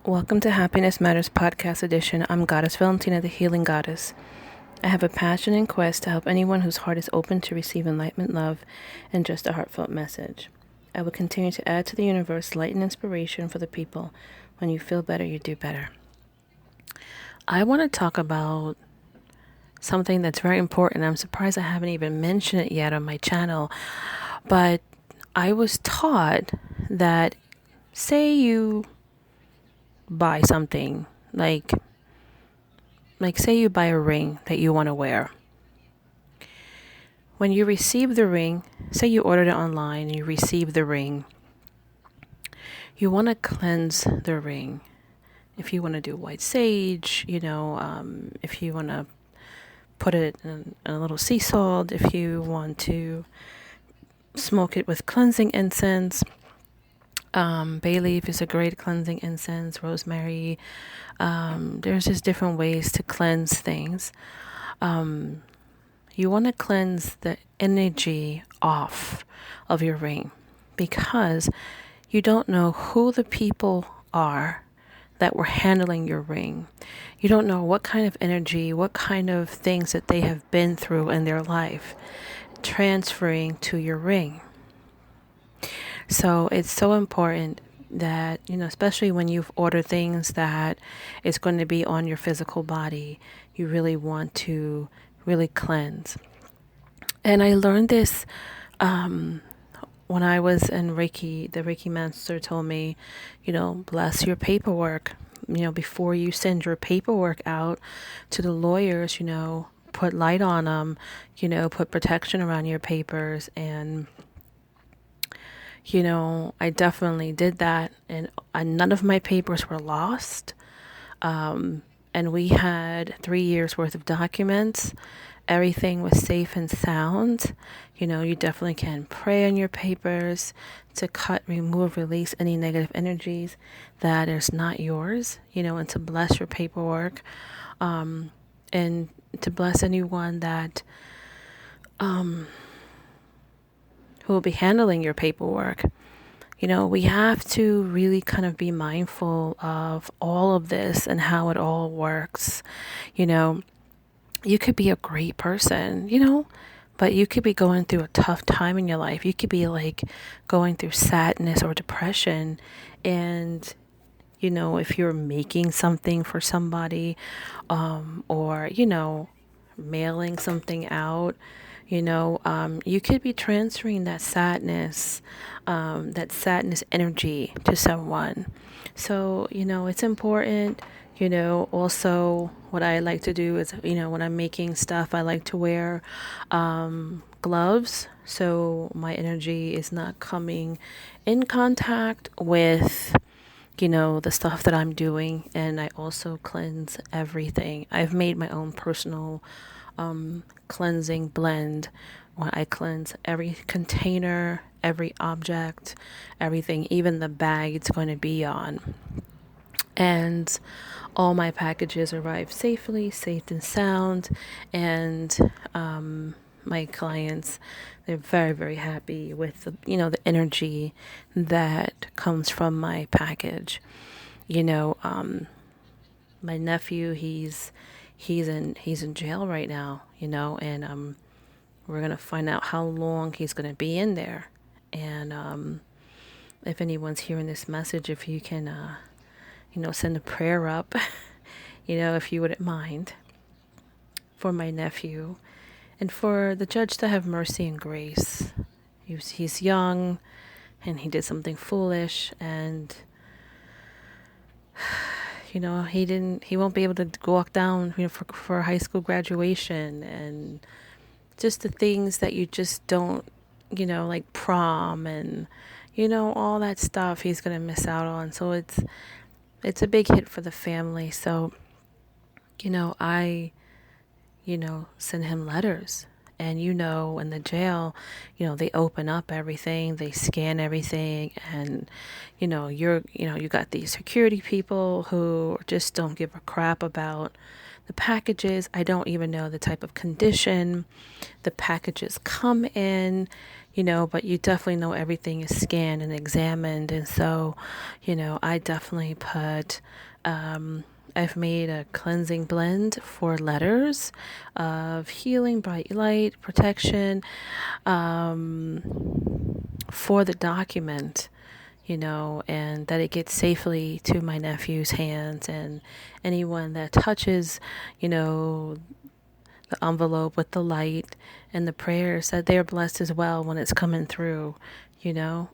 Welcome to Happiness Matters Podcast Edition. I'm Goddess Valentina, the Healing Goddess. I have a passion and quest to help anyone whose heart is open to receive enlightenment, love, and just a heartfelt message. I will continue to add to the universe light and inspiration for the people. When you feel better, you do better. I want to talk about something that's very important. I'm surprised I haven't even mentioned it yet on my channel, but I was taught that, say you buy something like say you buy a ring that you want to wear. When you receive the ring, say you ordered it online and you receive the ring, you want to cleanse the ring. If you want to do white sage, if you want to put it in a little sea salt, if you want to smoke it with cleansing incense, bay leaf is a great cleansing incense, rosemary. There's just different ways to cleanse things. You want to cleanse the energy off of your ring because you don't know who the people are that were handling your ring. You don't know what kind of energy, what kind of things that they have been through in their life transferring to your ring. So it's so important that, especially when you've ordered things that is going to be on your physical body, you really want to really cleanse. And I learned this when I was in Reiki. The Reiki master told me, bless your paperwork. Before you send your paperwork out to the lawyers, put light on them, put protection around your papers. And I definitely did that, and none of my papers were lost. And we had 3 years worth of documents. Everything was safe and sound. You definitely can pray on your papers to cut, remove, release any negative energies that is not yours, and to bless your paperwork, and to bless anyone that who will be handling your paperwork. We have to really kind of be mindful of all of this and how it all works. You could be a great person, but you could be going through a tough time in your life. You could be like going through sadness or depression. And, if you're making something for somebody, or, mailing something out, you could be transferring that sadness energy to someone. So, it's important. Also what I like to do is, when I'm making stuff, I like to wear gloves so my energy is not coming in contact with, the stuff that I'm doing. And I also cleanse everything. I've made my own personal cleansing blend when I cleanse every container, every object, everything, even the bag it's going to be on. And all my packages arrive safely, safe and sound. And my clients, they're very, very happy with the energy that comes from my package. My nephew, he's in jail right now, and we're gonna find out how long he's gonna be in there. And if anyone's hearing this message, if you can send a prayer up, if you wouldn't mind, for my nephew and for the judge to have mercy and grace. He's young and he did something foolish, and he won't be able to walk down, for high school graduation, and just the things that you just don't, like prom and, all that stuff he's going to miss out on. So it's a big hit for the family. So, I, send him letters. And, in the jail, they open up everything, they scan everything. And, you got these security people who just don't give a crap about the packages. I don't even know the type of condition the packages come in. but you definitely know everything is scanned and examined. And so, I definitely I've made a cleansing blend for letters of healing, bright light, protection, for the document, and that it gets safely to my nephew's hands, and anyone that touches, the envelope with the light and the prayers, that they're blessed as well when it's coming through, you know.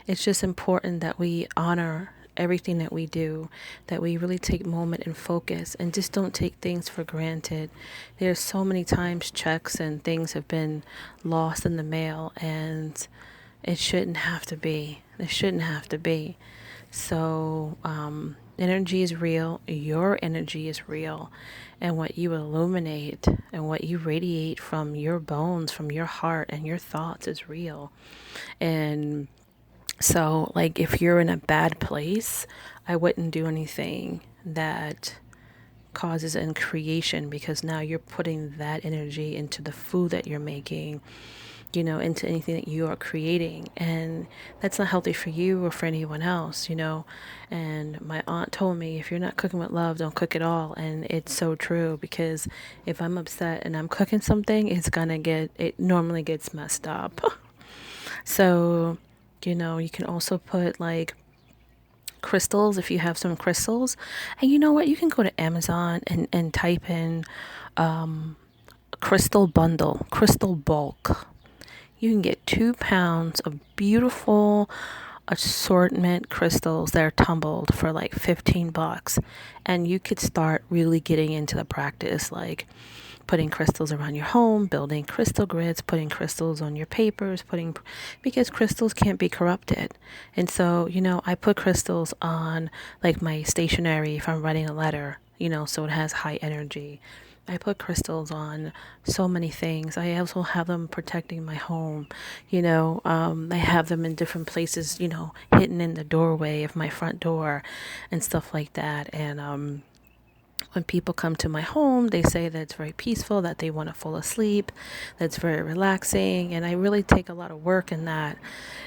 It's just important that we honor everything that we do, that we really take a moment and focus and just don't take things for granted. There's so many times checks and things have been lost in the mail, and it shouldn't have to be. It shouldn't have to be. So, energy is real. Your energy is real. And what you illuminate and what you radiate from your bones, from your heart and your thoughts is real. And so, like, if you're in a bad place, I wouldn't do anything that causes in creation, because now you're putting that energy into the food that you're making, into anything that you are creating. And that's not healthy for you or for anyone else. And my aunt told me, if you're not cooking with love, don't cook at all. And it's so true, because if I'm upset and I'm cooking something, it normally gets messed up. So, you can also put like crystals if you have some crystals. And you know what? You can go to Amazon and type in crystal bundle, crystal bulk. You can get 2 pounds of beautiful assortment crystals that are tumbled for like $15. And you could start really getting into the practice, like putting crystals around your home, building crystal grids, putting crystals on your papers, because crystals can't be corrupted. And so, I put crystals on like my stationery if I'm writing a letter, so it has high energy. I put crystals on so many things. I also have them protecting my home. I have them in different places, hidden in the doorway of my front door and stuff like that. And when people come to my home, they say that it's very peaceful, that they want to fall asleep, that's very relaxing. And I really take a lot of work in that.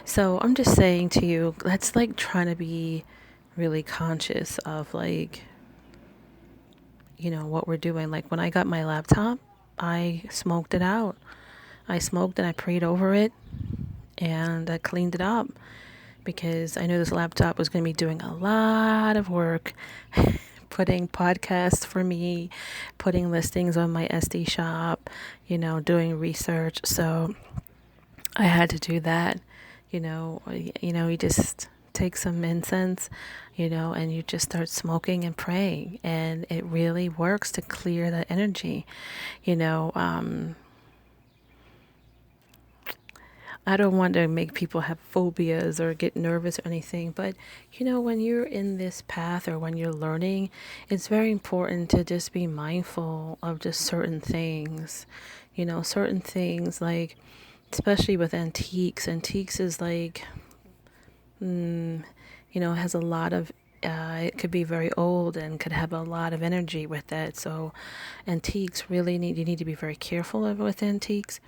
So I'm just saying to you, that's like trying to be really conscious of like, what we're doing. Like when I got my laptop, I smoked it out. I smoked and I prayed over it, and I cleaned it up, because I knew this laptop was going to be doing a lot of work, putting podcasts for me, putting listings on my SD shop, doing research. So I had to do that. You just take some incense, and you just start smoking and praying, and it really works to clear the energy. I don't want to make people have phobias or get nervous or anything, but when you're in this path or when you're learning, it's very important to just be mindful of just certain things. Certain things, like, especially with antiques. Antiques is like, has a lot of, it could be very old and could have a lot of energy with it. So antiques you need to be very careful with antiques.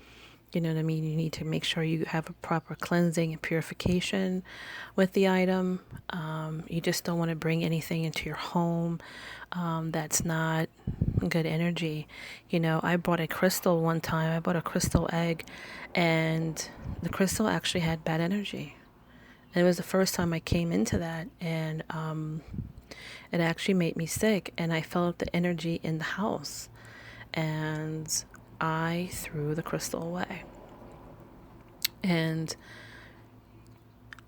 You know what I mean? You need to make sure you have a proper cleansing and purification with the item. You just don't want to bring anything into your home that's not good energy. I bought a crystal one time. I bought a crystal egg, and the crystal actually had bad energy. And it was the first time I came into that, and it actually made me sick, and I felt the energy in the house. And I threw the crystal away. And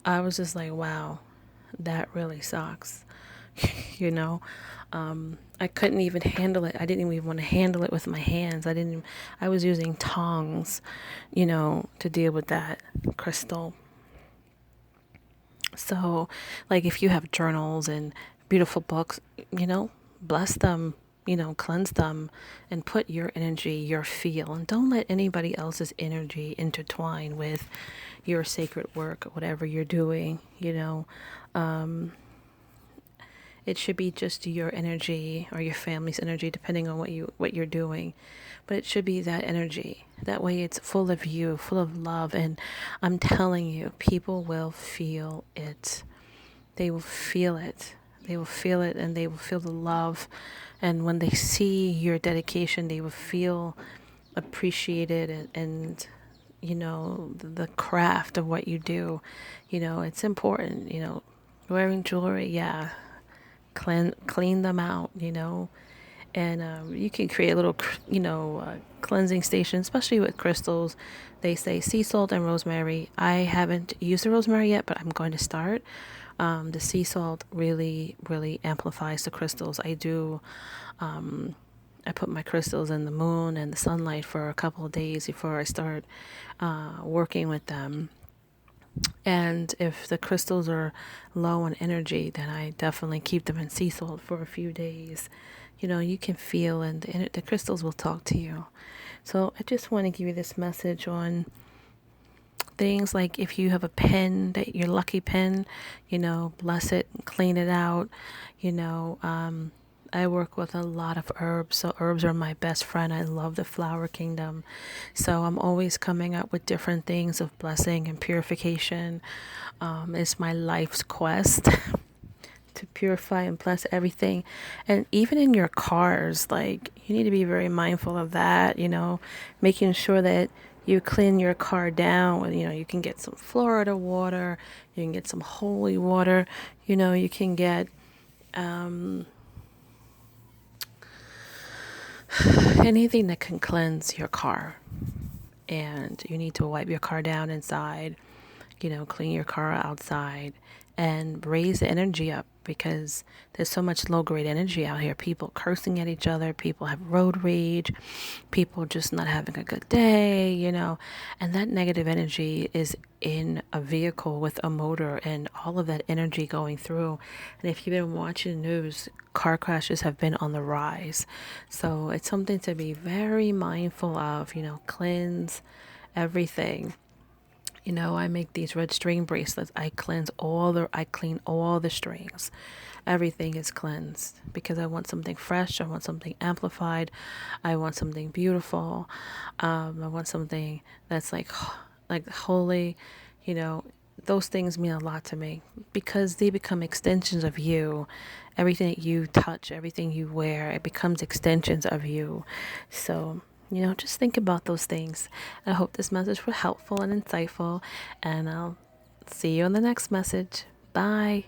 I was just like, wow, that really sucks. you know, I couldn't even handle it. I didn't even want to handle it with my hands. I was using tongs, to deal with that crystal. So, like, if you have journals and beautiful books, bless them, cleanse them, and put your energy, your feel, and don't let anybody else's energy intertwine with your sacred work, whatever you're doing. It should be just your energy or your family's energy, depending on what you're doing. But it should be that energy. That way it's full of you, full of love. And I'm telling you, people will feel it. They will feel it. They will feel it, and they will feel the love. And when they see your dedication, they will feel appreciated, and the craft of what you do. It's important. Wearing jewelry, yeah, clean them out. And you can create a little, cleansing station, especially with crystals. They say sea salt and rosemary. I haven't used the rosemary yet, but I'm going to start. The sea salt really, really amplifies the crystals. I put my crystals in the moon and the sunlight for a couple of days before I start working with them. And if the crystals are low on energy, then I definitely keep them in sea salt for a few days. You can feel, and the crystals will talk to you. So I just want to give you this message on things like if you have a pen, that your lucky pen, bless it, clean it out. You know, um, I work with a lot of herbs, so herbs are my best friend. I love the flower kingdom. So I'm always coming up with different things of blessing and purification. It's my life's quest to purify and bless everything. And even in your cars, like, you need to be very mindful of that, making sure that you clean your car down with, you can get some Florida water, you can get some holy water, you can get anything that can cleanse your car. And you need to wipe your car down inside, clean your car outside, and raise the energy up, because there's so much low grade energy out here. People cursing at each other, people have road rage, people just not having a good day, and that negative energy is in a vehicle with a motor and all of that energy going through. And if you've been watching the news, car crashes have been on the rise. So it's something to be very mindful of, cleanse everything. I make these red string bracelets. I clean all the strings. Everything is cleansed because I want something fresh. I want something amplified. I want something beautiful. I want something that's like holy. You know, those things mean a lot to me because they become extensions of you. Everything that you touch, everything you wear, it becomes extensions of you. So, just think about those things. I hope this message was helpful and insightful, and I'll see you on the next message. Bye.